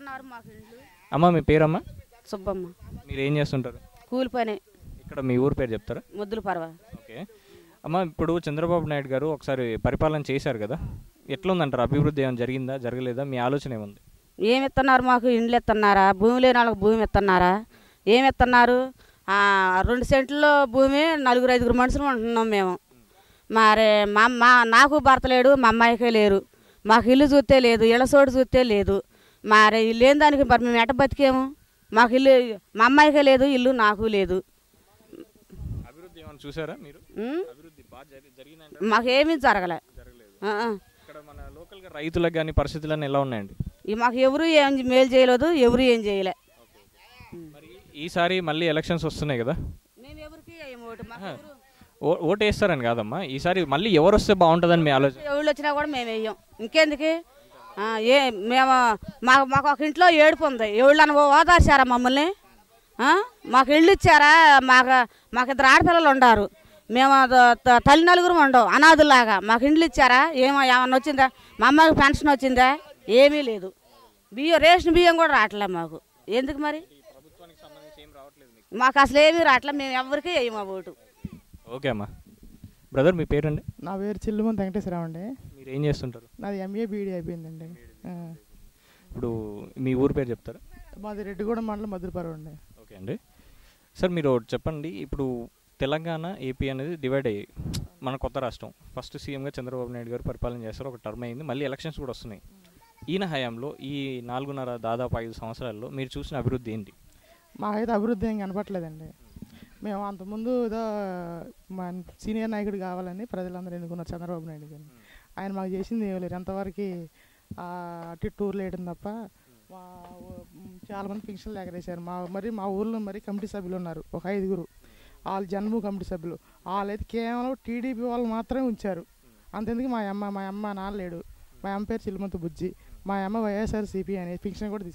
ఇస్తున్నారు మాకు ఇల్లు. అమ్మ మీ పేరమ్మా? సుబ్బమ్మ. మీరు ఏం చేస్తుంటారు? కూలి పని. ఇక్కడ మీ ఊరు పేరు చెప్తారా? ముద్దుల పర్వ. ఓకే అమ్మ, ఇప్పుడు చంద్రబాబు నాయుడు గారు ఒకసారి పరిపాలన చేశారు కదా, ఎట్లుందంటారు? అభివృద్ధి ఏమైనా జరిగిందా జరగలేదా? మీ ఆలోచన ఏముంది? ఏమి ఇస్తున్నారు మాకు? ఇండ్లు ఇస్తున్నారా? భూమి లేని వాళ్ళకి భూమి ఇస్తున్నారా? ఏమి ఇస్తున్నారు? 2 సెంట్లో భూమి 4-5 మనుషులు ఉంటున్నాం మేము. మరి నాకు భర్త లేడు, మా అమ్మాయికే లేరు. మాకు ఇల్లు చూస్తే లేదు, ఇళ్ళ చోటు చూస్తే లేదు. మరి ఇల్లు లేని దానికి మరి మేము ఎట్ట బతికేము? మాకు ఇల్లు మా అమ్మాయికే లేదు, ఇల్లు నాకు లేదు. అభివృద్ధి ఏమైనా చూసారా మీరు? అభివృద్ధి బాగా జరిగిందంటే మాకేమీ జరగలే. ఇక్కడ మన లోకల్గా రైతులకు కానీ పరిస్థితులన్నీ ఎలా ఉన్నాయండి? మాకు ఎవరు ఏం మేలు చేయలేదు, ఎవరు ఏం చేయలే. మరి ఈసారి మళ్ళీ ఎలక్షన్స్ వస్తున్నాయి కదా, మేము ఎవరికి ఓటు వేస్తారని కాదమ్మా, ఈసారి మళ్ళీ ఎవరు వస్తే బాగుంటుందని మీ ఆలోచన? ఎవరు వచ్చినా కూడా మేము వేయం. ఇంకెందుకు? మేము మాకు ఒక ఇంట్లో ఏడుపు ఉంది. ఎవళ్ళని ఓదార్చారా మమ్మల్ని? మాకు ఇళ్ళు ఇచ్చారా? మాకు 2 ఆడపిల్లలు ఉండారు. మేము తల్లి నలుగురు ఉండవు, అనాథులాగా. మాకు ఇండ్లు ఇచ్చారా? ఏమన్నా వచ్చిందా? మా అమ్మాయికి పెన్షన్ వచ్చిందా? ఏమీ లేదు. రేషన్ బియ్యం కూడా రావట్లే మాకు. ఎందుకు మరి? మాకు అసలు ఏమీ రావట్లే. మేము ఎవరికి వేయమా ఓటు. ఓకే అమ్మా. బ్రదర్ మీ పేరండి? నా పేరు చిల్లుమంది వెంకటేశ్వరరావు అండి. మీరు ఏం చేస్తుంటారు? నాది MA BD అయిపోయిందండి. ఇప్పుడు మీ ఊరు పేరు చెప్తారా? మాది రెడ్డిగూడెం మండలం మధురపర్వ అండి. ఓకే అండి. సార్ మీరు చెప్పండి, ఇప్పుడు తెలంగాణ ఏపీ అనేది డివైడ్ అయ్యాయి, మన కొత్త రాష్ట్రం. ఫస్ట్ సీఎంగా చంద్రబాబు నాయుడు గారు పరిపాలన చేస్తారు, ఒక టర్మ్ అయింది, మళ్ళీ ఎలక్షన్స్ కూడా వస్తున్నాయి. ఈయన హయాంలో ఈ 4.5 దాదాపు 5 సంవత్సరాల్లో మీరు చూసిన అభివృద్ధి ఏంటి? మాకైతే అభివృద్ధి ఏం కనపట్లేదండి. మేము అంతకుముందు ఏదో మన సీనియర్ నాయకుడు కావాలని ప్రజలందరూ ఎన్నుకున్నారు చంద్రబాబు నాయుడు గారిని. ఆయన మాకు చేసింది ఏమీ లేదు. ఎంతవరకు అటు టూర్లు వేయడం తప్ప. చాలామంది పింఛన్లు ఎగరేశారు. మా ఊళ్ళో కమిటీ సభ్యులు ఉన్నారు, ఒక 5గురు. వాళ్ళు జన్మ కమిటీ సభ్యులు. వాళ్ళైతే కేవలం TDP వాళ్ళు మాత్రమే ఉంచారు. అంతెందుకు మా అమ్మ నాన్న లేడు. మా అమ్మ పేరు చిల్లుమంత బుజ్జి. మా అమ్మ YSRCP అనే పింఛన్ కూడా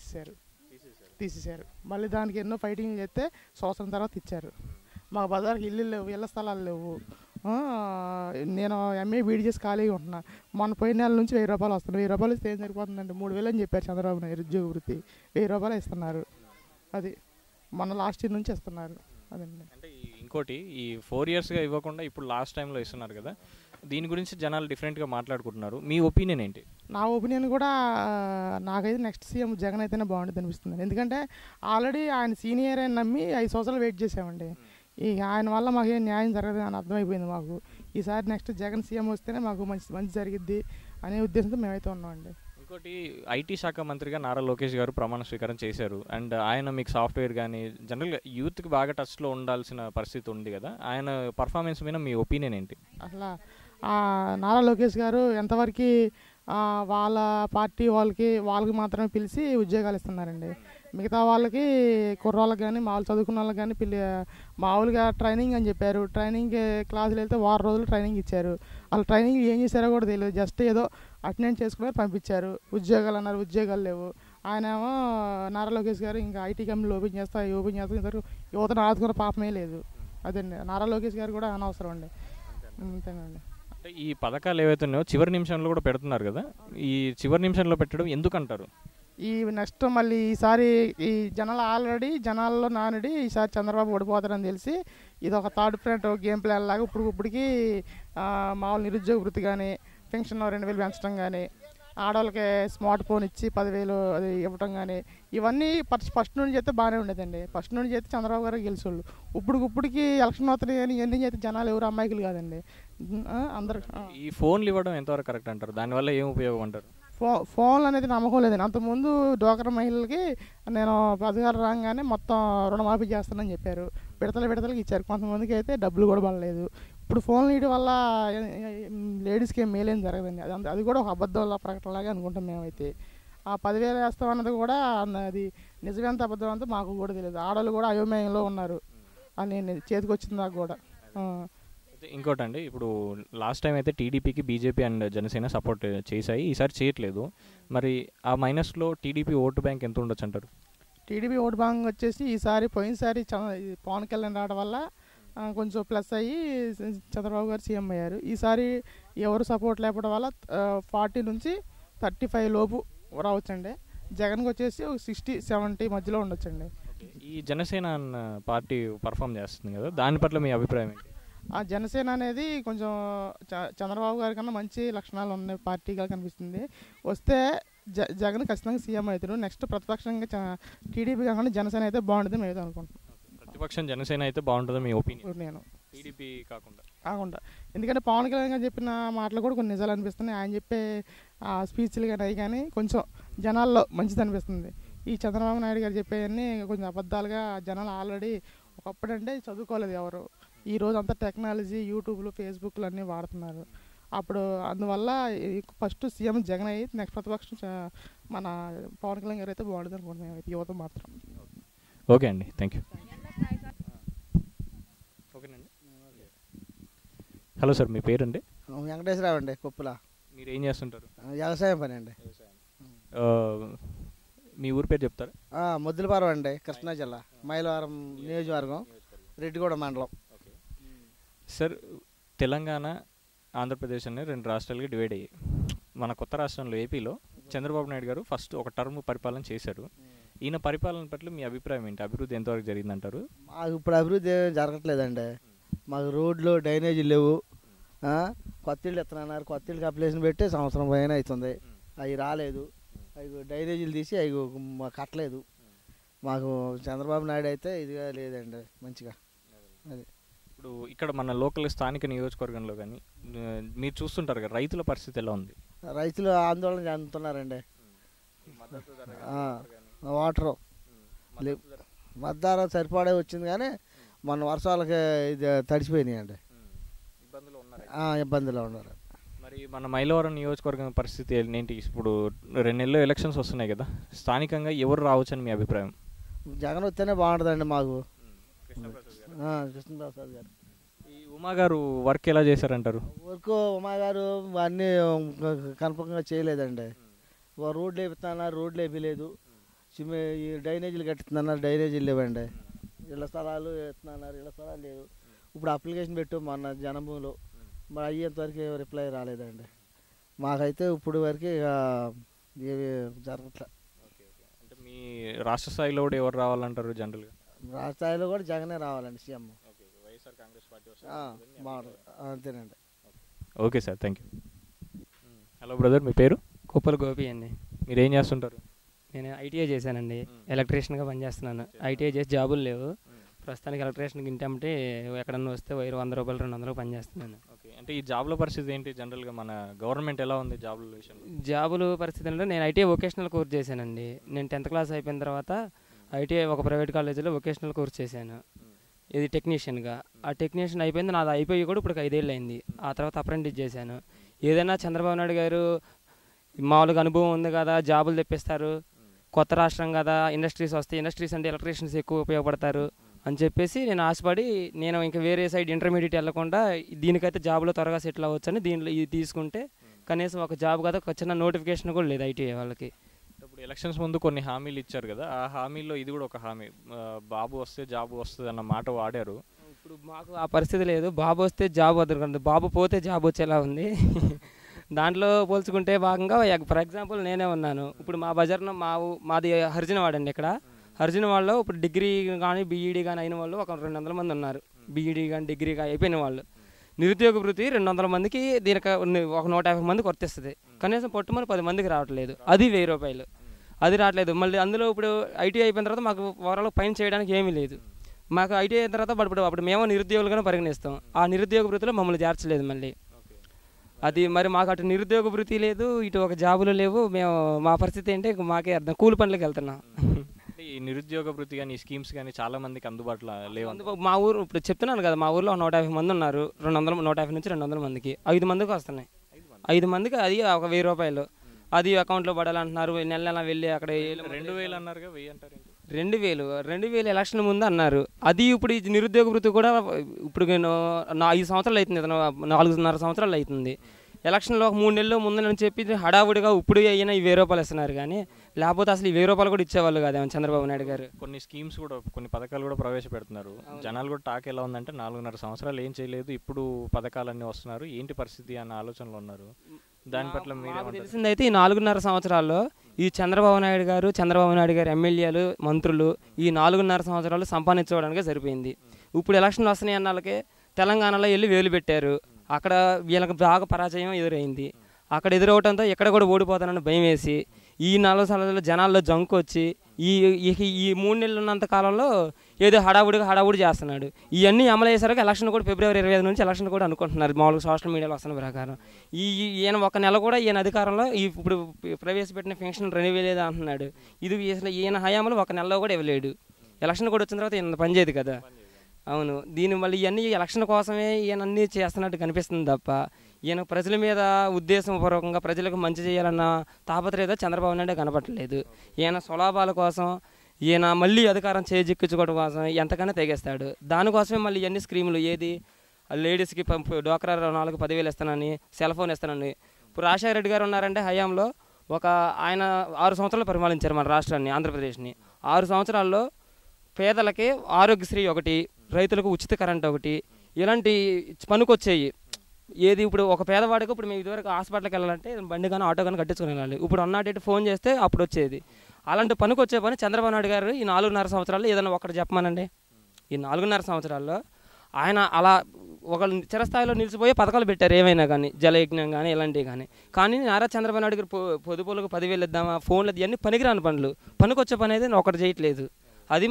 తీసేశారు. మళ్ళీ దానికి ఎన్నో ఫైటింగ్ చేస్తే సంవత్సరం తర్వాత ఇచ్చారు. మా బజార్కి ఇల్లు లేవు, ఇళ్ళ స్థలాలు లేవు. నేను MA BD చేసి ఖాళీగా ఉంటున్నా. మొన్న పోయిన నెల నుంచి 1000 రూపాయలు వస్తున్నాయి. 1000 రూపాయలు ఇస్తే ఏం సరిపోతుందండి? 3000 అని చెప్పారు చంద్రబాబు నాయుడు ఉద్యోగ వృత్తి. 1000 రూపాయలు ఇస్తున్నారు. అది మొన్న లాస్ట్ ఇయర్ నుంచి ఇస్తున్నారు. అదండి. అంటే ఇంకోటి, ఈ 4 ఇయర్స్గా ఇవ్వకుండా ఇప్పుడు లాస్ట్ టైంలో ఇస్తున్నారు కదా, దీని గురించి జనాలు డిఫరెంట్గా మాట్లాడుకుంటున్నారు. మీ ఒపీనియన్ ఏంటి? నా ఒపీనియన్ కూడా నాకైతే నెక్స్ట్ సీఎం జగన్ అయితేనే బాగుంటుంది అనిపిస్తుంది. ఎందుకంటే ఆల్రెడీ ఆయన సీనియర్ అని నమ్మి 5 సంవత్సరాలు వెయిట్ చేసామండి. ఆయన వల్ల మాకేం న్యాయం జరగదు అని అర్థమైపోయింది మాకు. ఈసారి నెక్స్ట్ జగన్ సీఎం వస్తేనే మాకు మంచి జరిగిద్ది అనే ఉద్దేశంతో మేమైతే ఉన్నామండి. ఇంకోటి, IT శాఖ మంత్రిగా నారా లోకేష్ గారు ప్రమాణ స్వీకారం చేశారు. అండ్ ఆయన మీకు సాఫ్ట్వేర్ కానీ జనరల్గా యూత్కి బాగా టచ్లో ఉండాల్సిన పరిస్థితి ఉంది కదా, ఆయన పర్ఫార్మెన్స్ మీద మీ ఒపీనియన్ ఏంటి? అసలు నారా లోకేష్ గారు ఎంతవరకు వాళ్ళ పార్టీ వాళ్ళకి మాత్రమే పిలిచి ఉద్యోగాలు ఇస్తున్నారండి. మిగతా వాళ్ళకి కుర్రోళ్ళకి కానీ మామూలు చదువుకున్న వాళ్ళకి కానీ మామూలుగా ట్రైనింగ్ అని చెప్పారు. ట్రైనింగ్ క్లాసులు వెళ్తే 6 రోజులు ట్రైనింగ్ ఇచ్చారు. వాళ్ళు ట్రైనింగ్ ఏం చేశారో కూడా తెలియదు. జస్ట్ ఏదో అటెండెన్స్ చేసుకుని పంపించారు. ఉద్యోగాలు అన్నారు, ఉద్యోగాలు లేవు. ఆయన ఏమో నారా లోకేష్ గారు ఇంకా IT కంపెనీలు ఓపెన్ చేస్తా యువతను ఆదుకున్న పాపమే లేదు. అదండి, నారా లోకేష్ గారు కూడా అనవసరం అండి. అంతేనండి. అంటే ఈ పథకాలు ఏవైతే ఉన్నాయో చివరి నిమిషంలో కూడా పెడుతున్నారు కదా, ఈ చివరి నిమిషంలో పెట్టడం ఎందుకంటారు? ఈ నెక్స్ట్ మళ్ళీ ఈసారి ఈ జనాల్లో నానుడి ఈసారి చంద్రబాబు ఓడిపోతారని తెలిసి ఇది ఒక థర్డ్ ఫ్రంట్ గేమ్ ప్లాన్ లాగా ఇప్పటికి మామూలు నిరుద్యోగ వృత్తి కానీ, పెన్షన్ 2000 పెంచడం కానీ, ఆడవాళ్ళకి స్మార్ట్ ఫోన్ ఇచ్చి 10,000 అది ఇవ్వటం కానీ, ఇవన్నీ ఫస్ట్ నుండి చేస్తే బాగానే ఉండేదండి. ఫస్ట్ నుండి చేస్తే చంద్రబాబు గారు గెలిచేవాళ్ళు. ఇప్పటికి ఎలక్షన్ అవుతున్నాయి కానీ ఎన్ని చేస్తే జనాలు ఎవరు అమ్మాయికులు కాదండి అందరు. ఈ ఫోన్లు ఇవ్వడం ఎంతవరకు కరెక్ట్ అంటారు? దానివల్ల ఏం ఉపయోగం అంటారు? ఫోన్లు అనేది నమ్మకం లేదండి. అంతకుముందు డ్వాక్రా మహిళలకి నేను పథకాలు రాగానే మొత్తం రుణమాఫీ చేస్తానని చెప్పారు. విడతలకి ఇచ్చారు. కొంతమందికి అయితే డబ్బులు కూడా పడలేదు. ఇప్పుడు ఫోన్లు ఇవ్వడం వల్ల లేడీస్కి ఏం మేలేం జరగదండి. అది కూడా ఒక అబద్ధం ప్రకటనలాగా అనుకుంటాం మేమైతే. 10,000 వేస్తామన్నది కూడా అది నిజమేంత అబద్ధం అంతా మాకు కూడా తెలియదు. ఆడవాళ్ళు కూడా అయోమయంలో ఉన్నారు అని చేతికి వచ్చింది నాకు కూడా. ఇంకోటి అండి, ఇప్పుడు లాస్ట్ టైం అయితే టీడీపీకి బీజేపీ అండ్ జనసేన సపోర్ట్ చేశాయి, ఈసారి చేయట్లేదు. మరి ఆ మైనస్లో టీడీపీ ఓటు బ్యాంక్ ఎంత ఉండొచ్చు అంటారు? టీడీపీ ఓటు బ్యాంక్ వచ్చేసి పోయినసారి పవన్ కళ్యాణ్ రావడం వల్ల కొంచెం ప్లస్ అయ్యి చంద్రబాబు గారు సీఎం అయ్యారు. ఈసారి ఎవరు సపోర్ట్ లేకపోవడం వల్ల 40 నుంచి 35 లోపు రావచ్చండి. జగన్కి వచ్చేసి 60-70 మధ్యలో ఉండొచ్చండి. ఈ జనసేన అన్న పార్టీ పర్ఫామ్ చేస్తుంది కదా, దాని పట్ల మీ అభిప్రాయం ఏంటి? ఆ జనసేన అనేది కొంచెం చంద్రబాబు గారి కన్నా మంచి లక్షణాలు ఉన్న పార్టీగా కనిపిస్తుంది. వస్తే జగన్ ఖచ్చితంగా సీఎం అవుతారు. నెక్స్ట్ ప్రతిపక్షంగా టీడీపీ కాకుండా జనసేన అయితే బాగుంటుంది మేము అనుకుంటున్నాం. ప్రతిపక్షం జనసేన అయితే బాగుంటుందా మీ ఒపీనియన్? నేను టీడీపీ కాకుండా ఎందుకంటే పవన్ కళ్యాణ్ గారు చెప్పిన మాటలు కూడా కొన్ని నిజాలు అనిపిస్తున్నాయి. ఆయన చెప్పే స్పీచ్లు కానీ అవి కానీ కొంచెం జనాల్లో మంచిది అనిపిస్తుంది. ఈ చంద్రబాబు నాయుడు గారు చెప్పేవన్నీ కొంచెం అబద్ధాలుగా జనాలు ఆల్రెడీ ఒకప్పుడు అంటే చదువుకోలేదు ఎవరు. ఈ రోజు అంతా టెక్నాలజీ, యూట్యూబ్లు, ఫేస్బుక్లు అన్నీ వాడుతున్నారు. అప్పుడు అందువల్ల ఫస్ట్ సీఎం జగన్ అయ్యి నెక్స్ట్ ప్రతిపక్షం మన పవన్ కళ్యాణ్ గారు అయితే బాగుంటుంది అనుకుంటున్నాం యువత మాత్రం. ఓకే అండి, థ్యాంక్ యూ. ఓకేనండి. హలో సార్, మీ పేరండి? వెంకటేశ్వరరావు అండి, కొప్పుల. మీరు ఏం చేస్తుంటారు? వ్యవసాయం పని అండి. మీ ఊరి పేరు చెప్తారా? ముద్దులపారం అండి, కృష్ణా జిల్లా, మైలవరం నియోజకవర్గం, రెడ్డిగూడ మండలం. సార్, తెలంగాణ, ఆంధ్రప్రదేశ్ అనే 2 రాష్ట్రాలుగా డివైడ్ అయ్యాయి. మన కొత్త రాష్ట్రంలో ఏపీలో చంద్రబాబు నాయుడు గారు ఫస్ట్ ఒక టర్మ్ పరిపాలన చేశారు. ఈయన పరిపాలన పట్ల మీ అభిప్రాయం ఏంటి? అభివృద్ధి ఎంతవరకు జరిగిందంటారు? మాకు ఇప్పుడు అభివృద్ధి జరగట్లేదండి. మాకు రోడ్లు, డ్రైనేజీలు లేవు. కొత్త ఇళ్ళు ఎత్తున్నారు. కొత్త ఇళ్ళకి అప్లికేషన్ పెట్టి సంవత్సరం పైన అవుతుంది, అవి రాలేదు. అవి డ్రైనేజీలు తీసి అవి కట్టలేదు. మాకు చంద్రబాబు నాయుడు అయితే ఇదిగా లేదండి మంచిగా. అది ఇప్పుడు ఇక్కడ మన లోకల్ స్థానిక నియోజకవర్గంలో కానీ మీరు చూస్తుంటారు కదా, రైతుల పరిస్థితి ఎలా ఉంది? రైతులు ఆందోళన చెందుతున్నారండి. వాటరు మద్దతు సరిపడే వచ్చింది కానీ మొన్న వర్షాలకి ఇది తడిసిపోయినాయండి. ఇబ్బందులు ఉన్నారు. మరి మన మైలవరం నియోజకవర్గం పరిస్థితి ఏంటి? ఇప్పుడు 2 నెలల్లో ఎలక్షన్స్ వస్తున్నాయి కదా, స్థానికంగా ఎవరు రావచ్చని మీ అభిప్రాయం? జగన్ వస్తేనే బాగుంటుందండి మాకు. కృష్ణప్రసాద్ గారు. ఈ ఉమా గారు వర్క్ ఎలా చేశారంటారు? వర్క్ ఉమా గారు అన్నీ కన్ఫర్మ్గా చేయలేదండి. రోడ్లు వేపుతున్నారు, రోడ్లు వేయలేదు. ఈ డ్రైనేజీలు కట్టుతున్నారు, డ్రైనేజీలు లేవండి. ఇళ్ల స్థలాలు వేస్తున్నారు, ఇళ్ల స్థలాలు లేవు. ఇప్పుడు అప్లికేషన్ పెట్టు మొన్న జనభూమిలో, మరి అయ్యేంతవరకు రిప్లై రాలేదండి. మాకైతే ఇప్పుడు వరకు ఏవి జరగట్లే. అంటే మీ రాష్ట్ర స్థాయిలో కూడా ఎవరు రావాలంటారు జనరల్గా? రాష్ట్ర స్థాయిలో కూడా జగనే రావాలండి సీఎం. వైఎస్ఆర్ కాంగ్రెస్ పార్టీ బాగుంటుంది, అంతేనండి. Okay sir, thank you. Hello brother, మీ పేరు? కుప్పల గోపి అండి. మీరు ఏం చేస్తుంటారు? నేను ఐటీఐ చేశానండి, ఎలక్ట్రీషియన్గా పనిచేస్తున్నాను. ఐటీఐ చేసి జాబులు లేవు ప్రస్తుతానికి. ఎలక్ట్రీషియన్కి ఇంటంటే ఎక్కడన్నా వస్తే 100 రూపాయలు 200 పనిచేస్తున్నాను. ఓకే, అంటే ఈ జాబ్ల పరిస్థితి ఏంటి జనరల్గా? మన గవర్నమెంట్ ఎలా ఉంది జాబుల విషయంలో? జాబుల పరిస్థితి అంటే నేను ఐటీఐ వొకేషనల్ కోర్స్ చేశానండి. నేను 10th క్లాస్ అయిపోయిన తర్వాత ఐటీఐ ఒక ప్రైవేట్ కాలేజీలో వొకేషనల్ కోర్స్ చేశాను, ఇది టెక్నీషియన్గా. ఆ టెక్నీషియన్ అయిపోయింది, నాది అయిపోయి కూడా ఇప్పుడు 5 ఏళ్ళు అయింది. ఆ తర్వాత అప్రెంటిస్ చేశాను. ఏదైనా చంద్రబాబు నాయుడు గారు మామూలుగా అనుభవం ఉంది కదా, జాబులు తెప్పిస్తారు, కొత్త రాష్ట్రం కదా, ఇండస్ట్రీస్ వస్తాయి, ఇండస్ట్రీస్ అంటే ఎలక్ట్రీషియన్స్ ఎక్కువ ఉపయోగపడతారు అని చెప్పేసి నేను ఆశపడి నేను ఇంకా వేరే సైడ్ ఇంటర్మీడియట్ వెళ్ళకుండా దీనికైతే జాబ్లో త్వరగా సెటిల్ అవ్వచ్చని దీనిలో ఇది తీసుకుంటే కనీసం ఒక జాబ్ కదా, ఒక చిన్న నోటిఫికేషన్ కూడా లేదు ఐటీఐ వాళ్ళకి. ఇప్పుడు ఎలక్షన్స్ ముందు కొన్ని హామీలు ఇచ్చారు కదా, ఆ హామీల్లో ఇది కూడా ఒక హామీ, బాబు వస్తే జాబ్ వస్తుంది అన్న మాట వాడారు. ఇప్పుడు మాకు ఆ పరిస్థితి లేదు. బాబు వస్తే జాబ్ వదలకండి, బాబు పోతే జాబ్ వచ్చేలా ఉంది. దాంట్లో పోల్చుకుంటే భాగంగా ఫర్ ఎగ్జాంపుల్ నేనే ఉన్నాను. ఇప్పుడు మా బజార్లో మాది హరిజనవాడ అండి. ఇక్కడ హరిజనవాడలో ఇప్పుడు డిగ్రీ కానీ బీఈడీ కానీ అయిన వాళ్ళు ఒక 200 మంది ఉన్నారు. బీఈడీ కానీ డిగ్రీ కానీ అయిపోయిన వాళ్ళు. నిరుద్యోగ వృత్తి 200 మందికి, దీనికి ఒక 150 మందికి వర్తిస్తుంది. కనీసం పట్టుమని 10 మందికి రావట్లేదు, అది 1000 రూపాయలు, అది రావట్లేదు. మళ్ళీ అందులో ఇప్పుడు ఐటీ అయిపోయిన తర్వాత మాకు ఓవరాల్ పైన చేయడానికి ఏమీ లేదు. మాకు ఐటీ అయిన తర్వాత అప్పుడు మేము నిరుద్యోగులుగానే పరిగణిస్తాం. ఆ నిరుద్యోగ వృత్తిలో మమ్మల్ని చేర్చలేదు మళ్ళీ. అది మరి మాకు అటు నిరుద్యోగ వృత్తి లేదు, ఇటు ఒక జాబులు లేవు. మేము మా పరిస్థితి ఏంటి మాకే అర్థం, కూలి పనులకు వెళ్తున్నాం. ఈ నిరుద్యోగ వృత్తి కానీ స్కీమ్స్ కానీ చాలా మందికి అందుబాటులో లేవు. మా ఊరు ఇప్పుడు చెప్తున్నాను కదా, మా ఊర్లో 150 మంది ఉన్నారు. 150 నుంచి 200 మందికి 5 మందికి వస్తున్నాయి. 5 మందికి అది ఒక 1000 రూపాయలు, అది అకౌంట్లో పడాలంటున్నారు. నెల నెల వెళ్ళి అక్కడ 2000 అన్నారు, 1000 అంటారు. 2000 ఎలక్షన్ ముందు అన్నారు. అది ఇప్పుడు ఈ నిరుద్యోగ వృత్తి కూడా ఇప్పుడు 5 సంవత్సరాలు అవుతుంది, 4.5 సంవత్సరాలు అవుతుంది. ఎలక్షన్లో ఒక 3 నెలలు ముందని చెప్పి హడావుడిగా ఇప్పుడు అయినా 1000 రూపాయలు ఇస్తున్నారు. కానీ లేకపోతే అసలు 1000 రూపాయలు కూడా ఇచ్చేవాళ్ళు కాదేమో చంద్రబాబు నాయుడు గారు. కొన్ని స్కీమ్స్ కూడా, కొన్ని పథకాలు కూడా ప్రవేశపెడుతున్నారు. జనాలు కూడా టాక్ ఎలా ఉందంటే 4.5 సంవత్సరాలు ఏం చేయలేదు, ఇప్పుడు పథకాలన్నీ వస్తున్నారు, ఏంటి పరిస్థితి అన్న ఆలోచనలో ఉన్నారు. దాని పట్ల మాకు తెలిసిందైతే ఈ 4.5 సంవత్సరాల్లో ఈ చంద్రబాబు నాయుడు గారు ఎమ్మెల్యేలు మంత్రులు ఈ 4.5 సంవత్సరాలు సంపాదించుకోవడానికే సరిపోయింది. ఇప్పుడు ఎలక్షన్లు వస్తున్నాయి అన్నాళ్ళకే తెలంగాణలో వెళ్ళి వేలు పెట్టారు. అక్కడ వీళ్ళకి బాగా పరాజయం ఎదురైంది. అక్కడ ఎదురవడంతో ఎక్కడ కూడా ఓడిపోతానని భయం వేసి ఈ 4 సంవత్సరాల జనాల్లో జంకు వచ్చి ఈ 3 నెలలు ఉన్నంత కాలంలో ఏదో హడావుడి చేస్తున్నాడు. ఇవన్నీ అమలు అయ్యేసరికి ఎలక్షన్ కూడా ఫిబ్రవరి 25 నుంచి ఎలక్షన్ కూడా అనుకుంటున్నారు మామూలుగా సోషల్ మీడియాలో వస్తున్న ప్రకారం. ఈయన ఒక నెల కూడా ఈయన అధికారంలో ఇప్పుడు ప్రవేశపెట్టిన పెన్షన్ రెన్యూ లేదా అంటున్నాడు. ఇది అసలు ఈయన హయాంలో ఒక నెలలో కూడా ఇవ్వలేడు. ఎలక్షన్ కూడా వచ్చిన తర్వాత ఈయన పనిచేయదు కదా. అవును, దీని మళ్ళీ ఇవన్నీ ఎలక్షన్ కోసమే ఈయన అన్నీ చేస్తున్నట్టు కనిపిస్తుంది తప్ప ఈయన ప్రజల మీద ఉద్దేశపూర్వకంగా ప్రజలకు మంచి చేయాలన్న తాపత్రయం చంద్రబాబు నాయుడు కనపడలేదు. ఈయన స్వలాభాల కోసం ఈయన మళ్ళీ అధికారం చేజిక్కించుకోవడం కోసం ఎంతకైనా తెగేస్తాడు. దానికోసమే మళ్ళీ ఇవన్నీ స్కీములు ఏది లేడీస్కి డ్వాక్రా రుణాలకు 10,000 ఇస్తానని, సెల్ ఫోన్ ఇస్తానని. ఇప్పుడు రాజశేఖర రెడ్డి గారు ఉన్నారంటే హయాంలో ఆయన 6 సంవత్సరాలు పరిపాలించారు మన రాష్ట్రాన్ని, ఆంధ్రప్రదేశ్ని. 6 సంవత్సరాల్లో పేదలకి ఆరోగ్యశ్రీ ఒకటి, రైతులకు ఉచిత కరెంట్ ఒకటి, ఇలాంటి పనికొచ్చేయి. ఏది ఇప్పుడు ఒక పేదవాడికి ఇప్పుడు మేము ఇదివరకు హాస్పిటల్కి వెళ్ళాలంటే బండి కానీ ఆటో కానీ కట్టించుకుని వెళ్ళాలి. ఇప్పుడు అన్నట్టు ఫోన్ చేస్తే అప్పుడు వచ్చేది. అలాంటి పనికొచ్చే పని చంద్రబాబు నాయుడు గారు ఈ 4.5 సంవత్సరాల్లో ఏదైనా ఒకటి చెప్పమానండి. ఈ 4.5 సంవత్సరాల్లో ఆయన అలా ఒక చిరస్థాయిలో నిలిచిపోయి పథకాలు పెట్టారు ఏమైనా కానీ, జలయజ్ఞం కానీ ఇలాంటివి కానీ నారా చంద్రబాబు నాయుడు గారు పొదుపులకు 10,000 ఇద్దామా, ఫోన్లు ఇవన్నీ పనికిరాని పనులు, పనికొచ్చే పని అయితే ఒకటి చేయట్లేదు. అది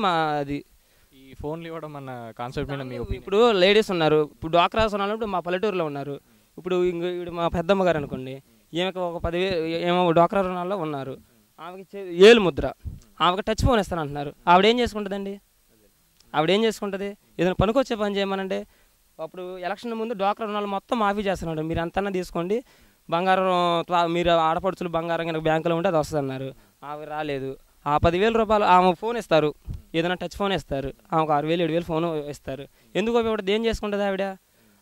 ఈ ఫోన్లు ఇవ్వడం అన్న కాన్సెప్ట్ మీద ఇప్పుడు లేడీస్ ఉన్నారు, ఇప్పుడు డ్వాక్రా ఉన్నారు, ఇప్పుడు మా పల్లెటూరులో ఉన్నారు. ఇప్పుడు మా పెద్దమ్మ గారు అనుకోండి, ఈమెకు ఒక 10,000 ఏమో డ్వాక్రా రుణాల్లో ఉన్నారు. ఆమెకి ఏలు ముద్ర, ఆమెకు టచ్ ఫోన్ ఇస్తాను అంటున్నారు. ఆవిడేం చేసుకుంటుందండి? ఆవిడేం చేసుకుంటుంది? ఏదైనా పనికొచ్చే పని చేయమనండి. అప్పుడు ఎలక్షన్ ముందు డ్వాక్రా రుణాలు మొత్తం మాఫీ చేస్తున్నాడు. మీరు ఎంతన్నా తీసుకోండి, బంగారం మీరు ఆడపడుచులు బంగారం కనుక బ్యాంకులో ఉంటే అది వస్తుంది అన్నారు. ఆమె రాలేదు. ఆ 10,000 రూపాయలు ఆమె ఫోన్ ఇస్తారు, ఏదైనా టచ్ ఫోన్ ఇస్తారు, ఆమెకు 6,000 7,000 ఫోన్ ఇస్తారు. ఎందుకో ఇవ్వడం ఏం చేసుకుంటుంది ఆవిడ?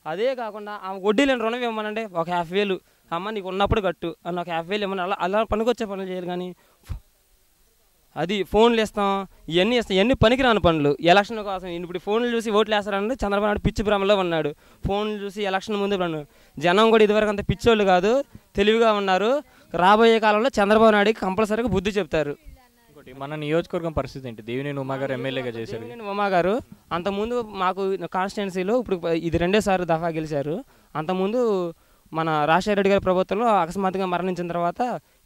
అదే కాకుండా ఆమె వడ్డీ లేని రుణం ఇవ్వమనండి, ఒక 50,000 అమ్మ నీకు ఉన్నప్పుడు కట్టు అన్న, ఒక 50,000 ఇవ్వమని అలా పనికొచ్చే పనులు చేయాలి. కానీ అది ఫోన్లు ఇస్తాం, ఇవన్నీ పనికిరాని పనులు ఎలక్షన్ కోసం. ఇప్పుడు ఫోన్లు చూసి ఓట్లు వేస్తారంటే చంద్రబాబు నాయుడు పిచ్చి భ్రమలో ఉన్నాడు. ఫోన్లు చూసి ఎలక్షన్ ముందు జనం కూడా ఇదివరకు అంత పిచ్చోళ్ళు కాదు, తెలివిగా ఉన్నారు. రాబోయే కాలంలో చంద్రబాబు నాయుడుకి కంపల్సరీగా బుద్ధి చెప్తారు. మన నియోజకవర్గం పరిస్థితి ఏంటి? దేవినేని ఉమా గారు ఎమ్మెల్యేగా చేశారు. దేవినేని ఉమా గారు అంతకుముందు మాకు కాన్స్టిట్యున్సీలో ఇప్పుడు ఇది 2వ దఫా గెలిచారు. అంతకుముందు మన రాజశేఖర రెడ్డి గారి ప్రభుత్వంలో అకస్మాత్తుగా మరణించిన తర్వాత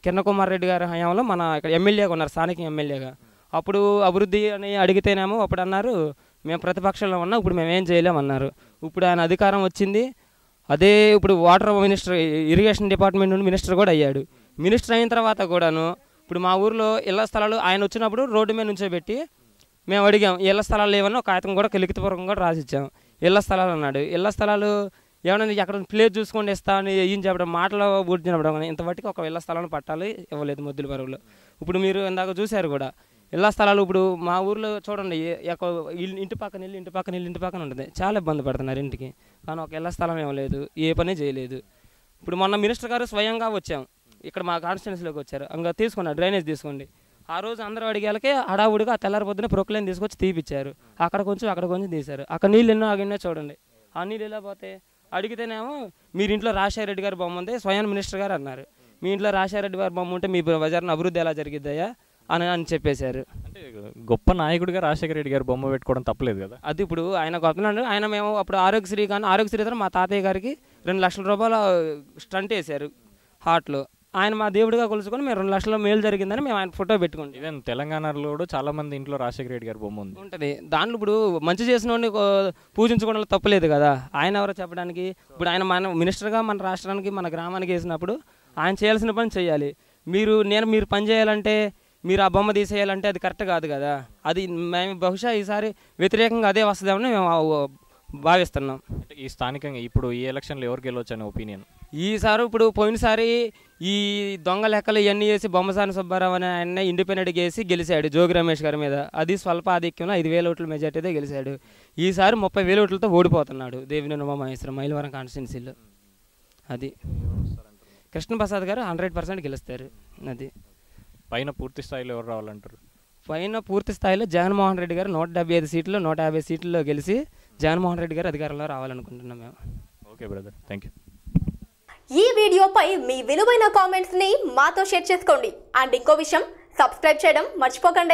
కిరణ్ కుమార్ రెడ్డి గారి హయాంలో మన ఇక్కడ ఎమ్మెల్యేగా ఉన్నారు, స్థానిక ఎమ్మెల్యేగా. అప్పుడు అభివృద్ధి అని అడిగితేనేమో అప్పుడు అన్నారు మేము ప్రతిపక్షంలో ఉన్నాం, ఇప్పుడు మేమేం చేయలేమన్నారు. ఇప్పుడు ఆయన అధికారం వచ్చింది. అదే ఇప్పుడు వాటర్ మినిస్టర్, ఇరిగేషన్ డిపార్ట్మెంట్ నుండి మినిస్టర్ కూడా అయ్యాడు. మినిస్టర్ అయిన తర్వాత కూడాను ఇప్పుడు మా ఊర్లో ఇళ్ల స్థలాలు ఆయన వచ్చినప్పుడు రోడ్డు మీద నుంచోబెట్టి మేము అడిగాం, ఇళ్ల స్థలాలు లేవని ఒక కాగితం కూడా లిఖితపూర్వకంగా కూడా రాసిచ్చాం. ఇళ్ల స్థలాలు అన్నాడు. ఇళ్ల స్థలాలు ఏమన్నా ఎక్కడ ప్లేస్ చూసుకొని ఇస్తా అని ఏం చెప్పడం, మాటలో బూర్తి చెప్పడం కానీ ఇంతవరకు ఒక ఇళ్ల స్థలాన్ని పట్టాలి ఇవ్వలేదు మొద్దుల పరుగులో. ఇప్పుడు మీరు ఇందాక చూశారు కూడా ఇళ్ల స్థలాలు. ఇప్పుడు మా ఊర్లో చూడండి, ఇంటి పక్కన ఉంటుంది, చాలా ఇబ్బంది పడుతున్నారు ఇంటికి. కానీ ఒక ఇళ్ల స్థలం ఇవ్వలేదు, ఏ పని చేయలేదు. ఇప్పుడు మొన్న మినిస్టర్ గారు స్వయంగా వచ్చాం, ఇక్కడ మా కాన్స్టిట్యున్సీలోకి వచ్చారు, ఇంకా తీసుకున్నారు డ్రైనేజ్ తీసుకోండి. ఆ రోజు అందరూ అడిగేళ్ళకే హడావుడిగా తెల్లారి పొద్దున ప్రొక్లైన్ తీసుకొచ్చి తీపిచ్చారు. అక్కడ కొంచెం తీశారు. అక్కడ నీళ్ళు ఎన్నో ఆగినా చూడండి. ఆ నీళ్ళు ఎలా పోతే అడిగితేనేమో మీరు ఇంట్లో రాజశేఖర రెడ్డి గారి బొమ్మ ఉంది, స్వయం మినిస్టర్ గారు అన్నారు. మీ ఇంట్లో రాజశేఖర రెడ్డి గారి బొమ్మ ఉంటే మీ బజార్ను అభివృద్ధి ఎలా జరిగిద్దయా అని చెప్పేశారు. అంటే గొప్ప నాయకుడిగా రాజశేఖర రెడ్డి గారి బొమ్మ పెట్టుకోవడం తప్పలేదు కదా. అది ఇప్పుడు ఆయన గొప్పనాడు. ఆయన మేము అప్పుడు ఆరోగ్యశ్రీ ద్వారా మా తాతయ్య గారికి 2 లక్షల రూపాయల స్టంట్ వేశారు హార్ట్లో. ఆయన మా దేవుడిగా కొలుసుకొని మేము 2 లక్షల మేలు జరిగిందని మేము ఆయన ఫోటో పెట్టుకుంటాం. ఈవెన్ తెలంగాణలో కూడా చాలా మంది ఇంట్లో రాజశేఖర రెడ్డి గారి బొమ్మ ఉంటుంది. దాంట్లో ఇప్పుడు మంచి చేసిన వాడిని పూజించుకోవడంలో తప్పలేదు కదా. ఆయన ఎవరో చెప్పడానికి. ఇప్పుడు ఆయన మన మినిస్టర్గా మన రాష్ట్రానికి మన గ్రామానికి వేసినప్పుడు ఆయన చేయాల్సిన పని చేయాలి. మీరు పని చేయాలంటే మీరు ఆ బొమ్మ తీసేయాలంటే అది కరెక్ట్ కాదు కదా. అది మేము బహుశా ఈసారి వ్యతిరేకంగా అదే వస్తుందేమని మేము భావిస్తున్నాం. అంటే ఈ స్థానికంగా ఇప్పుడు ఈ ఎలక్షన్లో ఎవరు గెలవచ్చు అనే ఒపీనియన్ ఈసారి ఇప్పుడు పోయినసారి ఈ దొంగ లెక్కలు ఇవన్నీ చేసి బొమ్మసాని సుబ్బారావు అనే ఆయన ఇండిపెండెంట్గా వేసి గెలిచాడు జోగి రమేష్ గారి మీద. అది స్వల్ప ఆధిక్యంలో 5,000 ఓట్ల మెజార్టీతో గెలిచాడు. ఈసారి 30,000 ఓట్లతో ఓడిపోతున్నాడు దేవినేని ఉమామహేశ్వరం మైలవరం కాన్స్టిట్యున్సీలో. అది కృష్ణప్రసాద్ గారు 100% గెలుస్తారు. అది పైన పూర్తి స్థాయిలో ఎవరు రావాలంటారు? పైన పూర్తి స్థాయిలో జగన్మోహన్ రెడ్డి గారు 175 సీట్లు 150 సీట్లలో గెలిచి జగన్మోహన్ రెడ్డి గారు అధికారంలో రావాలనుకుంటున్నాం మేము. Okay brother, thank you. ఈ వీడియోపై మీ విలువైన కామెంట్స్ ని మాతో షేర్ చేసుకోండి. అండ్ ఇంకో విషయం, సబ్స్క్రైబ్ చేయడం మర్చిపోకండి.